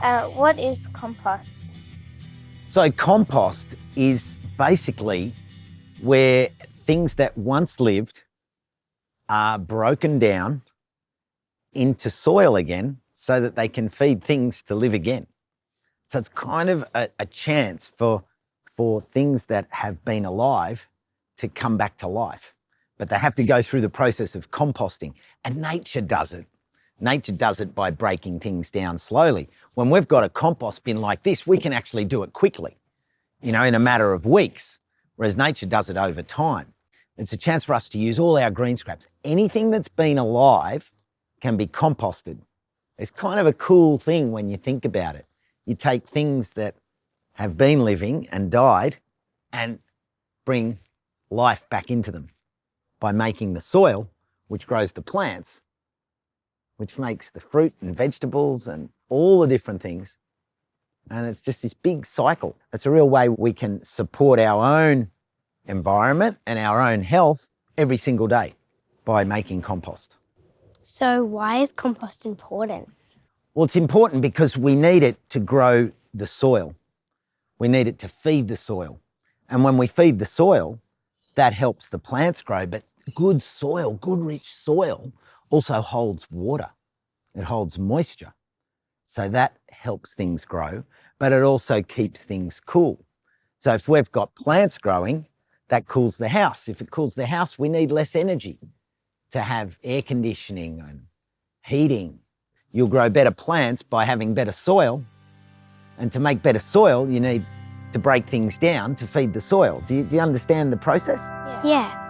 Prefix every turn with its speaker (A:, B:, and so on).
A: What is compost?
B: So compost is basically where things that once lived are broken down into soil again so that they can feed things to live again. So it's kind of a chance for things that have been alive to come back to life. But they have to go through the process of composting, and nature does it. Nature does it by breaking things down slowly. When we've got a compost bin like this, we can actually do it quickly, in a matter of weeks, whereas nature does it over time. It's a chance for us to use all our green scraps. Anything that's been alive can be composted. It's kind of a cool thing when you think about it. You take things that have been living and died and bring life back into them by making the soil, which grows the plants, which makes the fruit and vegetables and all the different things. And it's just this big cycle. It's a real way we can support our own environment and our own health every single day by making compost.
A: So why is compost important?
B: Well, it's important because we need it to grow the soil. We need it to feed the soil. And when we feed the soil, that helps the plants grow. But good soil, good rich soil also holds water. It holds moisture. So that helps things grow, but it also keeps things cool. So if we've got plants growing, that cools the house. If it cools the house, we need less energy to have air conditioning and heating. You'll grow better plants by having better soil. And to make better soil, you need to break things down to feed the soil. Do you understand the process?
A: Yeah.